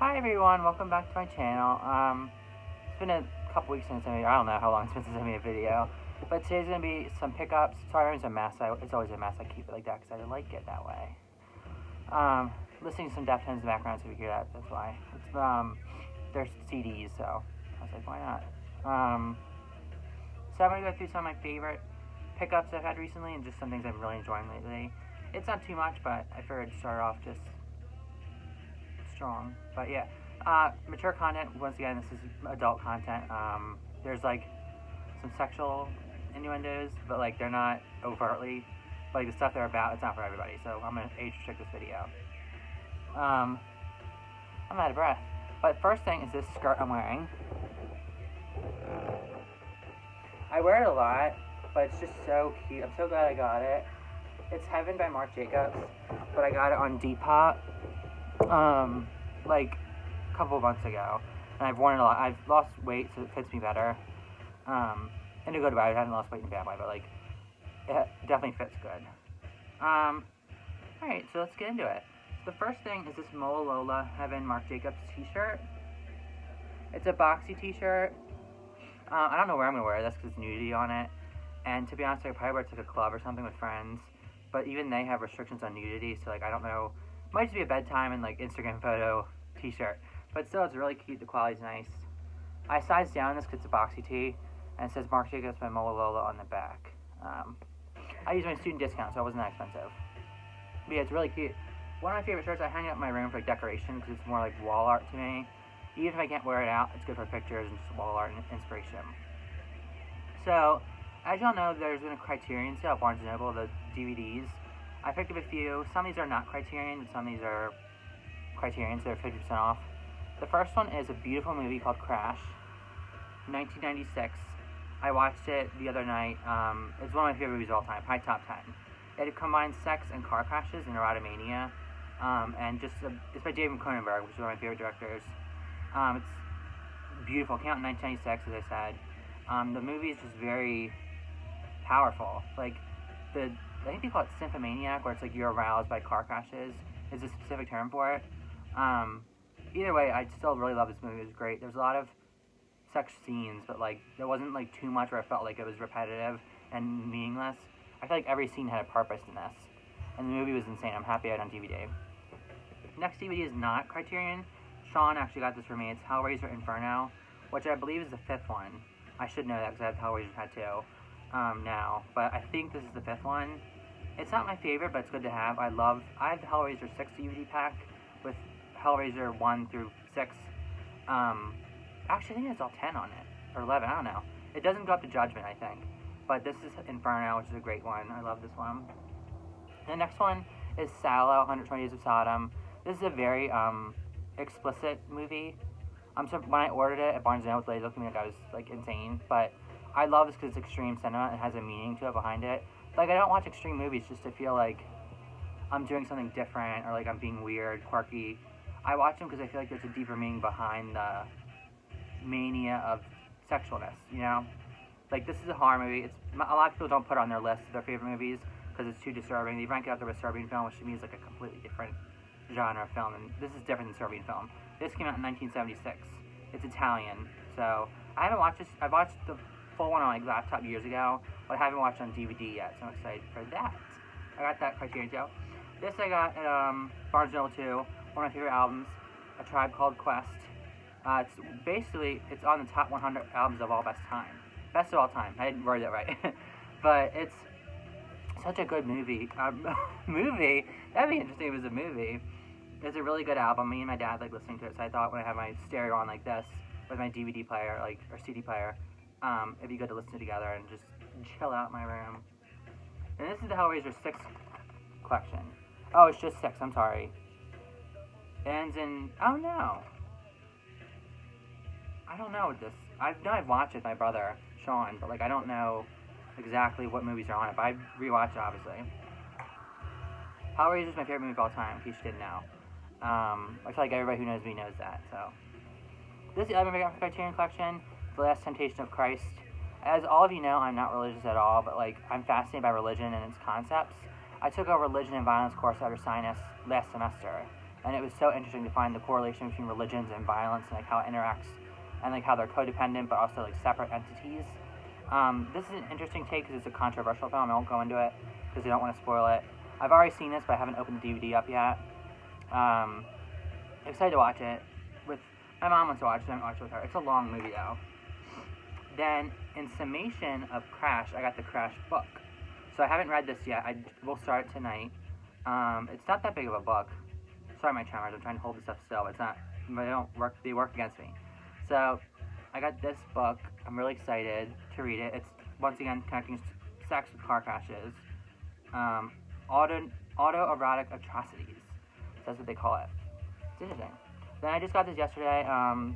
Hi everyone, welcome back to my channel. It's been a couple weeks since I don't know how long it's been since I made a video, but today's gonna be some pickups. Sorry, it's a mess. It's always a mess. I keep it like that because I like it that way. Listening to some Deftones in the background, so if you hear that, that's why. It's they're CDs, so I was like, why not? So I'm gonna go through some of my favorite pickups I've had recently and just some things I'm really enjoying lately. It's not too much, but I figured I'd start off just strong. But yeah, mature content. Once again, this is adult content. There's like some sexual innuendos, but like they're not overtly like the stuff they're about. It's not for everybody, so I'm gonna age restrict this video. I'm out of breath. But first thing is this skirt I'm wearing. I wear it a lot, but it's just so cute. I'm so glad I got it. It's Heaven by Marc Jacobs, but I got it on Depop. Like a couple of months ago, and I've worn it a lot. I've lost weight, so it fits me better. And to go to bed, I haven't lost weight in a bad way, but like it definitely fits good. Alright, so let's get into it. The first thing is this Mola Lola Heaven Marc Jacobs t-shirt. It's a boxy t-shirt. I don't know where I'm gonna wear this because it's nudity on it. And to be honest, I could probably wear it to like a club or something with friends. But even they have restrictions on nudity, so like I don't know. Might just be a bedtime and like Instagram photo t-shirt, but still it's really cute. The quality's nice. I sized down this because it's a boxy tee, and it says Marc Jacobs by Mola Lola on the back. I used my student discount, so it wasn't that expensive. But yeah, it's really cute. One of my favorite shirts. I hang it up in my room for like decoration because it's more like wall art to me. Even if I can't wear it out, it's good for pictures and just wall art and inspiration. So, as y'all know, there's been a Criterion sale at Barnes & Noble, the DVDs. I picked up a few. Some of these are not Criterion, and some of these are Criterion, so they're 50% off. The first one is a beautiful movie called Crash, 1996. I watched it the other night. It's one of my favorite movies of all time, probably top 10. It combines sex and car crashes and erotomania, and just it's by David Cronenberg, which is one of my favorite directors. It's beautiful. It came out in 1996, as I said. The movie is just very powerful. Like I think they call it symphomaniac, where it's like you're aroused by car crashes, is a specific term for it. Either way, I still really love this movie. It was great. There's a lot of sex scenes, but like there wasn't like too much where I felt like it was repetitive and meaningless. I feel like every scene had a purpose in this, and the movie was insane. I'm happy I had it on DVD. Next DVD is not Criterion. Sean actually got this for me. It's Hellraiser Inferno, which I believe is the 5th one. I should know that because I have Hellraiser tattoo now, but I think this is the 5th one. It's not my favorite, but it's good to have. I have the Hellraiser 6 DVD pack with Hellraiser 1 through 6. Actually, I think it's all 10 on it, or 11, I don't know. It doesn't go up to Judgment, I think. But this is Inferno, which is a great one. I love this one. The next one is Salò, 120 Days of Sodom. This is a very explicit movie. So when I ordered it at Barnes & Noble, they looked at me like I was like insane, but I love this because it's extreme cinema and has a meaning to it behind it. Like, I don't watch extreme movies just to feel like I'm doing something different or like I'm being weird, quirky. I watch them because I feel like there's a deeper meaning behind the mania of sexualness, you know? Like, this is a horror movie. A lot of people don't put it on their list of their favorite movies because it's too disturbing. They rank it out the disturbing film, which to me is like a completely different genre of film, and this is different than disturbing film. This came out in 1976. It's Italian, so I haven't watched this. I watched the full one on my laptop years ago, but I haven't watched it on DVD yet, so I'm excited for that. I got that Criterion too. This I got at Barnes & Noble too. One of my favorite albums, A Tribe Called Quest. It's on the top 100 albums of all best of all time. I didn't word that right, but it's such a good movie. Movie? That'd be interesting if it was a movie. It's a really good album. Me and my dad like listening to it, so I thought when I have my stereo on like this with my DVD player, or CD player, it'd be good to listen to together and just chill out in my room. And this is the Hellraiser 6 collection. Oh, it's just 6, I'm sorry. It ends in, oh no. I don't know what this, I've watched it with my brother, Sean, but like I don't know exactly what movies are on it, but I rewatched it obviously. Hellraiser is my favorite movie of all time, in case you didn't know. I feel like everybody who knows me knows that, so. This is the other movie I got for Criterion Collection, The Last Temptation of Christ. As all of you know, I'm not religious at all, but like I'm fascinated by religion and its concepts. I took a religion and violence course at Ursinus last semester, and it was so interesting to find the correlation between religions and violence and like how it interacts, and like how they're codependent but also like separate entities. This is an interesting take because it's a controversial film. I won't go into it because I don't want to spoil it. I've already seen this, but I haven't opened the DVD up yet. Excited to watch it. With my mom wants to watch it. I haven't watched it with her. It's a long movie though. Then, in summation of Crash, I got the Crash book. So I haven't read this yet. I will start it tonight. It's not that big of a book. Sorry, my tremors. I'm trying to hold this stuff still. But it's not. But they work against me. So I got this book. I'm really excited to read it. It's once again connecting sex with car crashes. Autoerotic atrocities. That's what they call it. It's interesting. Then I just got this yesterday.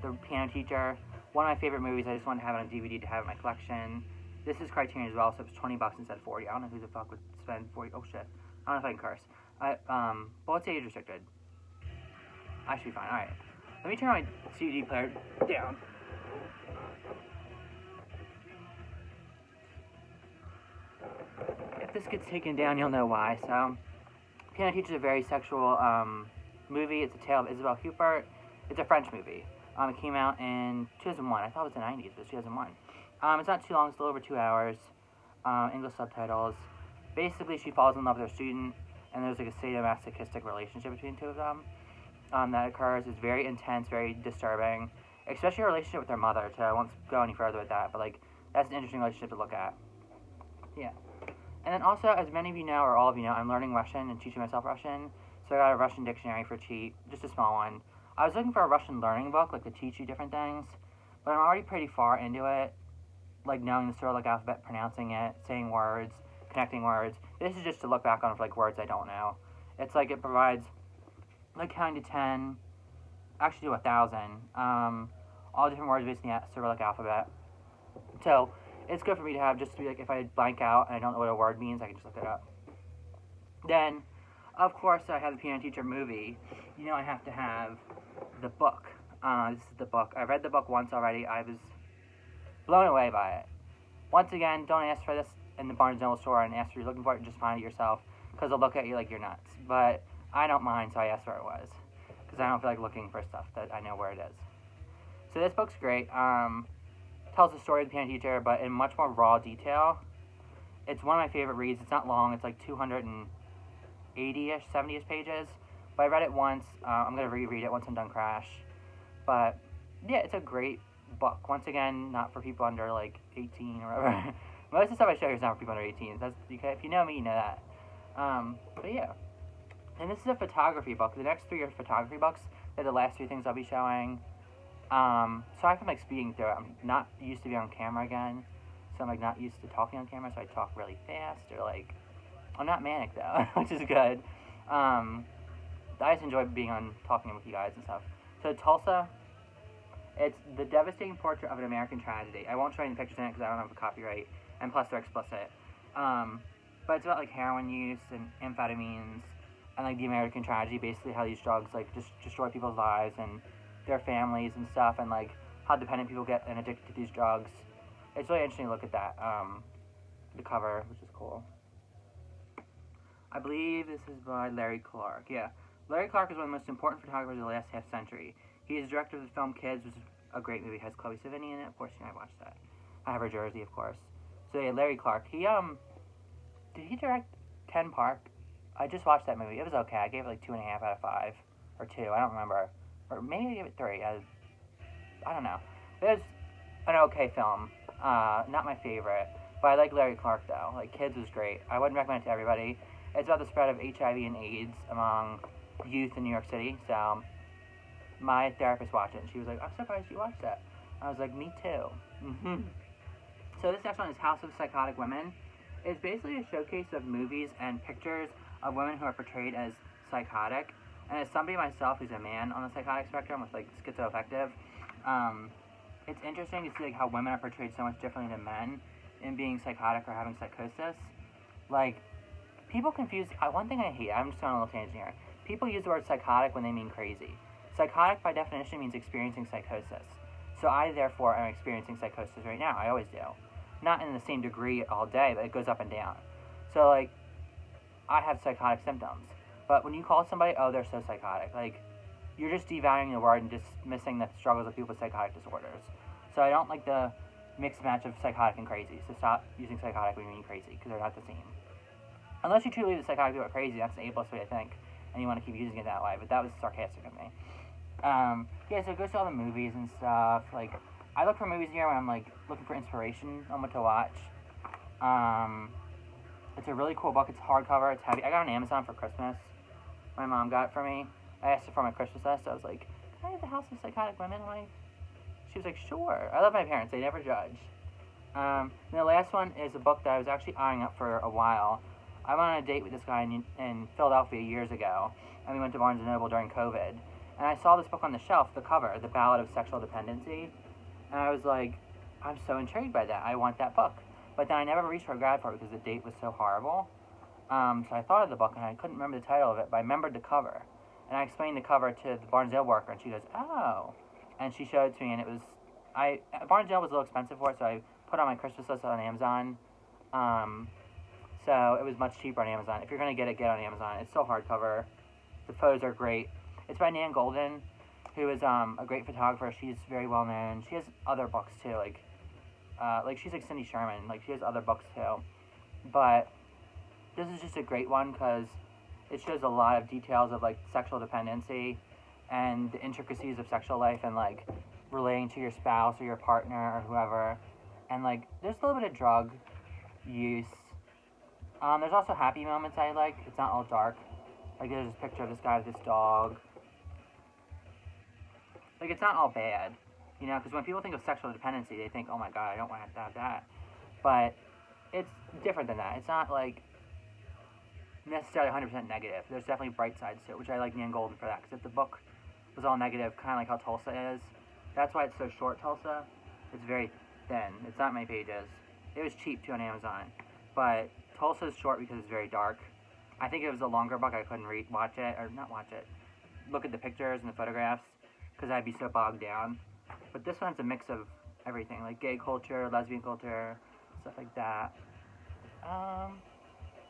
The Piano Teacher. One of my favorite movies. I just wanted to have it on DVD to have in my collection. This is Criterion as well, so it's $20 instead of $40. I don't know who the fuck would spend $40. Oh shit. I don't know if I can curse. But let's say age restricted. I should be fine. Alright. Let me turn my CD player down. If this gets taken down, you'll know why. So, Piano Teacher is a very sexual movie. It's a tale of Isabelle Huppert. It's a French movie. It came out in 2001. I thought it was the 90s, but it's 2001. It's not too long. It's a little over 2 hours. English subtitles. Basically, she falls in love with her student, and there's like a sadomasochistic relationship between the two of them that occurs. It's very intense, very disturbing, especially her relationship with her mother, too. I won't go any further with that, but like that's an interesting relationship to look at. Yeah. And then also, as many of you know, or all of you know, I'm learning Russian and teaching myself Russian. So I got a Russian dictionary for cheap, just a small one. I was looking for a Russian learning book, like to teach you different things, but I'm already pretty far into it, like knowing the Cyrillic alphabet, pronouncing it, saying words, connecting words. This is just to look back on for like words I don't know. It's like it provides like counting to 10, actually to 1,000, all different words based on the Cyrillic alphabet. So it's good for me to have just to be like if I blank out and I don't know what a word means, I can just look it up. Then, of course, I have the Piano Teacher movie. You know I have to have the book. This is the book. I read the book once already. I was blown away by it. Once again, don't ask for this in the Barnes & Noble store and ask if you're looking for it. Just find it yourself because they'll look at you like you're nuts. But I don't mind, so I asked where it was because I don't feel like looking for stuff that I know where it is. So this book's great. Tells the story of the piano teacher, but in much more raw detail. It's one of my favorite reads. It's not long. It's like 280-ish, 70-ish pages. But I read it once. I'm going to reread it once I'm done Crash. But, yeah, it's a great book. Once again, not for people under, like, 18 or whatever. Most of the stuff I show here is not for people under 18. That's, if you know me, you know that. But, yeah. And this is a photography book. The next 3 are photography books. They're the last 3 things I'll be showing. Sorry if I'm, like, speeding through it. I'm not used to being on camera again. So I'm, like, not used to talking on camera, so I talk really fast. Or, like, I'm not manic, though, which is good. I just enjoy talking with you guys and stuff. So Tulsa, it's the devastating portrait of an American tragedy. I won't show any pictures in it because I don't have a copyright, and plus they're explicit. But it's about like heroin use and amphetamines, and like the American tragedy, basically how these drugs like just destroy people's lives and their families and stuff, and like how dependent people get and addicted to these drugs. It's really interesting to look at that. The cover, which is cool. I believe this is by Larry Clark. Yeah. Larry Clark is one of the most important photographers of the last half century. He is director of the film Kids, which is a great movie. It has Chloe Sevigny in it. Of course, I watched that. I have her jersey, of course. So yeah, Larry Clark. He did he direct Ken Park? I just watched that movie. It was okay. I gave it like 2.5 out of 5 or 2. I don't remember, or maybe I gave it 3. I don't know. It was an okay film. Not my favorite, but I like Larry Clark though. Like Kids was great. I wouldn't recommend it to everybody. It's about the spread of HIV and AIDS among youth in New York City. So my therapist watched it and she was like, I'm surprised you watched that. I was like, me too. So this next one is House of Psychotic Women. It's basically a showcase of movies and pictures of women who are portrayed as psychotic. And as somebody myself who's a man on the psychotic spectrum with like schizoaffective, it's interesting to see like how women are portrayed so much differently than men in being psychotic or having psychosis. Like, people confuse, one thing I hate, I'm just going on a little tangent here. People use the word psychotic when they mean crazy. Psychotic, by definition, means experiencing psychosis. So I, therefore, am experiencing psychosis right now. I always do. Not in the same degree all day, but it goes up and down. So, like, I have psychotic symptoms. But when you call somebody, oh, they're so psychotic, like, you're just devaluing the word and dismissing the struggles of people with psychotic disorders. So I don't like the mixed match of psychotic and crazy. So stop using psychotic when you mean crazy, because they're not the same. Unless you truly believe that psychotic people are crazy, that's an ableist way to think, and you want to keep using it that way. But that was sarcastic of me. Yeah, so it goes to all the movies and stuff. Like, I look for movies here when I'm like looking for inspiration on what to watch. It's a really cool book. It's hardcover. It's heavy. I got it on Amazon for Christmas. My mom got it for me. I asked her for my Christmas list. I was like, "Can I have the House of Psychotic Women?" She was like, "Sure." I love my parents. They never judge. And the last one is a book that I was actually eyeing up for a while. I went on a date with this guy in Philadelphia years ago, and we went to Barnes & Noble during COVID. And I saw this book on the shelf, the cover, The Ballad of Sexual Dependency. And I was like, I'm so intrigued by that. I want that book. But then I never reached for a grad for it because the date was so horrible. So I thought of the book, and I couldn't remember the title of it, but I remembered the cover. And I explained the cover to the Barnes & Noble worker, and she goes, oh. And she showed it to me, and it was... Barnes & Noble was a little expensive for it, so I put it on my Christmas list on Amazon. So it was much cheaper on Amazon. If you're going to get it on Amazon. It's still hardcover. The photos are great. It's by Nan Golden, who is a great photographer. She's very well known. She has other books too, like she's like Cindy Sherman. Like, she has other books too. But this is just a great one because it shows a lot of details of like sexual dependency and the intricacies of sexual life and like relating to your spouse or your partner or whoever. And like, there's a little bit of drug use. There's also happy moments I like. It's not all dark. Like, there's this picture of this guy with this dog. Like, it's not all bad, you know, because when people think of sexual dependency, they think, oh my god, I don't want to have that. But it's different than that. It's not, like, necessarily 100% negative. There's definitely bright sides to it, which I like Nan Golden for that, because if the book was all negative, kind of like how Tulsa is, that's why it's so short, Tulsa. It's very thin. It's not many pages. It was cheap, too, on Amazon. But Tulsa is short because it's very dark. I think if it was a longer book, I couldn't look at the pictures and the photographs, because I'd be so bogged down. But this one's a mix of everything, like gay culture, lesbian culture, stuff like that.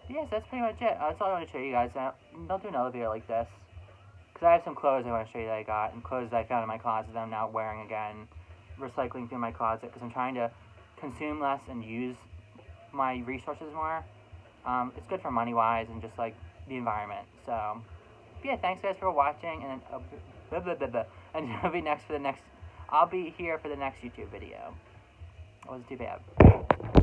Yes, that's pretty much it. That's all I want to show you guys. Don't do another video like this, because I have some clothes I want to show you that I got, and clothes that I found in my closet that I'm now wearing again, recycling through my closet, because I'm trying to consume less and use my resources more. It's good for money-wise and just, like, the environment. So, yeah, thanks, guys, for watching, and and I'll be here for the next YouTube video. It wasn't too bad.